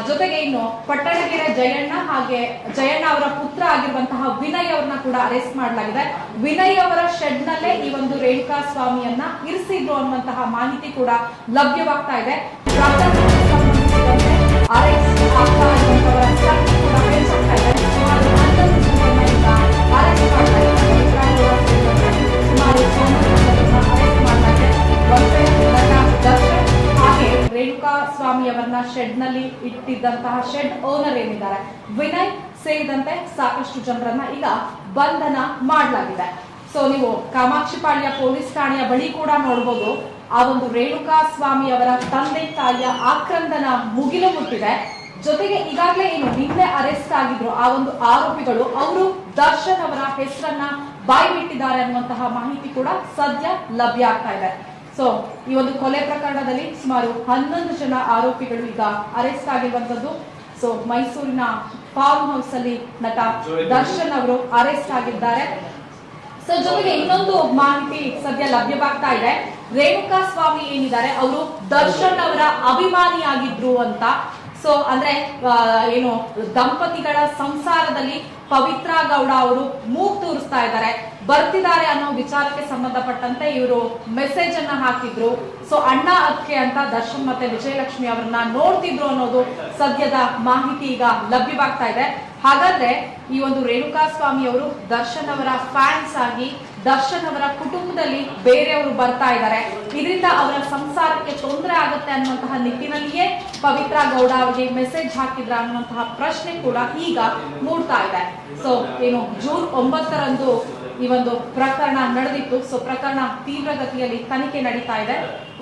ಜೊತೆಗೆ ಇನ್ನು ಪಟ್ಟಣಗೆರೆ ಜಯಣ್ಣ ಹಾಗೆ ಜಯಣ್ಣ ಅವರ ಪುತ್ರ ಆಗಿರುವಂತಹ ವಿನಯ್ ಅವರನ್ನ ಕೂಡ ಅರೆಸ್ಟ್ ಮಾಡಲಾಗಿದೆ. ವಿನಯ್ ಅವರ ಶೆಡ್ ನಲ್ಲೇ ಈ ಒಂದು ರೇಣುಕಾ ಸ್ವಾಮಿಯನ್ನ ಇರಿಸಿದ್ರು ಅನ್ನುವಂತಹ ಮಾಹಿತಿ ಕೂಡ ಲಭ್ಯವಾಗ್ತಾ ಇದೆ. ಅರೆಸ್ಟ್ ಆಗ್ತಾ ಇರುವಂತವರ ಸಂಖ್ಯೆ ಕೂಡ ಹೆಚ್ಚಾಗ್ತಾ ಇದೆ. ಸುಮಾರು 11 ಜನರನ್ನ ಅರೆಸ್ಟ್ ಮಾಡಲಾಗಿದೆ. ಸುಮಾರು 9 ಅರೆಸ್ಟ್ ಮಾಡಲಾಗಿದೆ. ದರ್ಶನ್ ಹಾಗೆ ರೇಣುಕಾ ಸ್ವಾಮಿ ಅವರನ್ನ ಶೆಡ್ ನಲ್ಲಿ ಇಟ್ಟಿದ್ದಂತಹ ಶೆಡ್ ಓನರ್ ಏನಿದ್ದಾರೆ ವಿನಯ್ ಸೇರಿದಂತೆ ಸಾಕಷ್ಟು ಜನರನ್ನ ಈಗ ಬಂಧನ ಮಾಡಲಾಗಿದೆ. ಸೊ ನೀವು ಕಾಮಾಕ್ಷಿಪಾಳ್ಯ ಪೊಲೀಸ್ ಠಾಣೆಯ ಬಳಿ ಕೂಡ ನೋಡಬಹುದು. ಆ ಒಂದು ರೇಣುಕಾ ಸ್ವಾಮಿ ಅವರ ತಂದೆ ತಾಯಿಯ ಆಕ್ರಂದನ ಮುಗಿಲು ಮುಟ್ಟಿದೆ. ಜೊತೆಗೆ ಈಗಾಗಲೇ ಏನು ನಿನ್ನೆ ಅರೆಸ್ಟ್ ಆಗಿದ್ರು ಆ ಒಂದು ಆರೋಪಿಗಳು ಅವರು ದರ್ಶನ್ ಅವರ ಹೆಸರನ್ನ ಬಾಯ್ಬಿಟ್ಟಿದ್ದಾರೆ ಅನ್ನುವಂತಹ ಮಾಹಿತಿ ಕೂಡ ಸದ್ಯ ಲಭ್ಯ ಆಗ್ತಾ ಇದೆ. ಸೊ ಈ ಒಂದು ಕೊಲೆ ಪ್ರಕರಣದಲ್ಲಿ ಸುಮಾರು 11 ಜನ ಆರೋಪಿಗಳು ಈಗ ಅರೆಸ್ಟ್ ಆಗಿರುವಂತದ್ದು. ಸೊ ಮೈಸೂರಿನ ಫಾರ್ಮ್ ಹೌಸ್ ಅಲ್ಲಿ ನಟ ದರ್ಶನ್ ಅವರು ಅರೆಸ್ಟ್ ಆಗಿದ್ದಾರೆ. ಸೊ ಜೊತೆಗೆ ಇನ್ನೊಂದು ಮಾಹಿತಿ ಸದ್ಯ ಲಭ್ಯವಾಗ್ತಾ ಇದೆ. ರೇಣುಕಾ ಸ್ವಾಮಿ ಏನಿದ್ದಾರೆ ಅವರು ದರ್ಶನ್ ಅವರ ಅಭಿಮಾನಿಯಾಗಿದ್ರು ಅಂತ. ಸೊ ಅಂದ್ರೆ ಏನು ದಂಪತಿಗಳ ಸಂಸಾರದಲ್ಲಿ ಪವಿತ್ರ ಗೌಡ ಅವರು ಮೂಗು ತೂರಿಸ್ತಾ ಇದ್ದಾರೆ, ಬರ್ತಿದ್ದಾರೆ ಅನ್ನೋ ವಿಚಾರಕ್ಕೆ ಸಂಬಂಧಪಟ್ಟಂತೆ ಇವರು ಮೆಸೇಜ್ ಅನ್ನ ಹಾಕಿದ್ರು. ಸೊ ಅಣ್ಣ ಅಕ್ಕೆ ಅಂತ ದರ್ಶನ್ ಮತ್ತೆ ವಿಜಯಲಕ್ಷ್ಮಿ ಅವರನ್ನ ನೋಡ್ತಿದ್ರು ಅನ್ನೋದು ಸದ್ಯದ ಮಾಹಿತಿ ಈಗ ಲಭ್ಯವಾಗ್ತಾ ಇದೆ. ಹಾಗಾದ್ರೆ ಈ ಒಂದು ರೇಣುಕಾ ಸ್ವಾಮಿ ಅವರು ದರ್ಶನ್ ಅವರ ಫ್ಯಾನ್ಸ್ ಆಗಿ ದರ್ಶನ್ ಅವರ ಕುಟುಂಬದಲ್ಲಿ ಬೇರೆಯವರು ಬರ್ತಾ ಇದ್ದಾರೆ, ಇದರಿಂದ ಅವರ ಸಂಸಾರಕ್ಕೆ ತೊಂದರೆ ಆಗುತ್ತೆ ಅನ್ನುವಂತಹ ನಿಟ್ಟಿನಲ್ಲಿಯೇ ಪವಿತ್ರ ಗೌಡ ಅವರಿಗೆ ಮೆಸೇಜ್ ಹಾಕಿದ್ರ ಅನ್ನುವಂತಹ ಪ್ರಶ್ನೆ ಕೂಡ ಈಗ ಮೂಡ್ತಾ ಇದೆ. ಸೊ ಏನು ಜೂನ್ 9ರಂದು ಈ ಒಂದು ಪ್ರಕರಣ ನಡೆದಿತ್ತು. ಸೊ ಪ್ರಕರಣ ತೀವ್ರಗತಿಯಲ್ಲಿ ತನಿಖೆ ನಡೀತಾ ಇದೆ.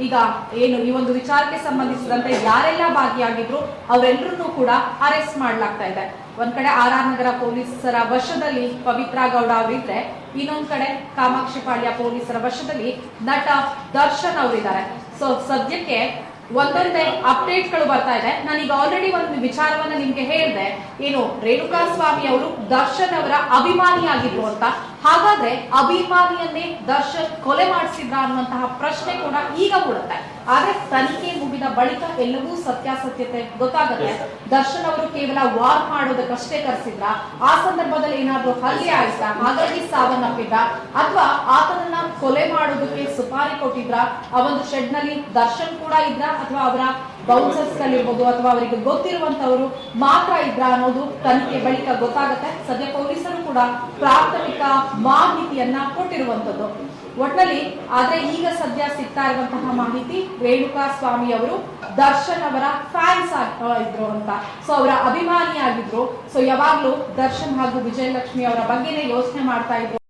ಈಗ ಏನು ಈ ಒಂದು ವಿಚಾರಕ್ಕೆ ಸಂಬಂಧಿಸಿದಂತೆ ಯಾರೆಲ್ಲ ಭಾಗಿಯಾಗಿದ್ರು ಅವರೆಲ್ಲರನ್ನೂ ಕೂಡ ಅರೆಸ್ಟ್ ಮಾಡಲಾಗ್ತಾ ಇದೆ. ಒಂದ್ ಕಡೆ RR ನಗರ ಪೊಲೀಸರ ವಶದಲ್ಲಿ ಪವಿತ್ರ ಗೌಡ ಅವರಿದ್ರೆ, ಇನ್ನೊಂದ್ ಕಡೆ ಕಾಮಾಕ್ಷಿಪಾಳ್ಯ ಪೊಲೀಸರ ವಶದಲ್ಲಿ ನಟ ದರ್ಶನ್ ಅವರಿದ್ದಾರೆ. ಸೊ ಸದ್ಯಕ್ಕೆ ಒಂದೊಂದೇ ಅಪ್ಡೇಟ್ ಗಳು ಬರ್ತಾ ಇದೆ. ನಾನೀಗ ಆಲ್ರೆಡಿ ಒಂದು ವಿಚಾರವನ್ನ ನಿಮ್ಗೆ ಹೇಳಿದೆ, ಏನು ರೇಣುಕಾ ಸ್ವಾಮಿ ಅವರು ದರ್ಶನ್ ಅವರ ಅಭಿಮಾನಿಯಾಗಿದ್ರು ಅಂತ. ಹಾಗಾದ್ರೆ ಅಭಿಮಾನಿಯನ್ನೇ ದರ್ಶನ್ ಕೊಲೆ ಮಾಡಿಸಿದ್ರ ಅನ್ನುವಂತಹ ಪ್ರಶ್ನೆ ಕೂಡ ಈಗ ಮೂಡುತ್ತೆ. ಆದ್ರೆ ತನಿಖೆ ಮುಗಿದ ಬಳಿಕ ಎಲ್ಲವೂ ಸತ್ಯಾಸತ್ಯತೆ ಗೊತ್ತಾಗುತ್ತೆ. ದರ್ಶನ್ ಅವರು ಕೇವಲ ವಾರ್ ಮಾಡೋದಕ್ಕಷ್ಟೇ ಕರೆಸಿದ್ರ, ಆ ಸಂದರ್ಭದಲ್ಲಿ ಏನಾದ್ರೂ ಹಲ್ಲೆ ಆಯ್ತಾ, ಹಾಗಾಗಿ ಸಾವನ್ನಪ್ಪಿದ್ರ, ಅಥವಾ ಆತನನ್ನ ಕೊಲೆ ಮಾಡೋದಕ್ಕೆ ಸುಪಾರಿ ಕೊಟ್ಟಿದ್ರ, ಆ ಒಂದು ಶೆಡ್ ನಲ್ಲಿ ದರ್ಶನ್ ಕೂಡ ಇದ್ರ, ಅಥವಾ ಅವರ ಬೌನ್ಸರ್ಸ್ ಗಳಿರ್ಬೋದು, ಅಥವಾ ಅವರಿಗೆ ಗೊತ್ತಿರುವಂತವರು ಮಾತ್ರ ಇದ್ರ ಅನ್ನೋದು ತನಿಖೆ ಬಳಿಕ ಗೊತ್ತಾಗುತ್ತೆ. ಸದ್ಯ ಪೊಲೀಸರು ಕೂಡ ಪ್ರಾಥಮಿಕ ಮಾಹಿತಿಯನ್ನ ಕೊಟ್ಟಿರುವಂತದ್ದು. ಒಟ್ನಲ್ಲಿ ಆದ್ರೆ ಈಗ ಸದ್ಯ ಸಿಗ್ತಾ ಇರುವಂತಹ ಮಾಹಿತಿ ರೇಣುಕಾ ಸ್ವಾಮಿ ಅವರು ದರ್ಶನ್ ಅವರ ಫ್ಯಾನ್ಸ್ ಇದ್ರು ಅಂತ. ಸೊ ಅವರ ಅಭಿಮಾನಿಯಾಗಿದ್ರು. ಸೊ ಯಾವಾಗ್ಲೂ ದರ್ಶನ್ ಹಾಗೂ ವಿಜಯಲಕ್ಷ್ಮಿ ಅವರ ಬಗ್ಗೆನೇ ಯೋಚನೆ ಮಾಡ್ತಾ ಇದ್ರು.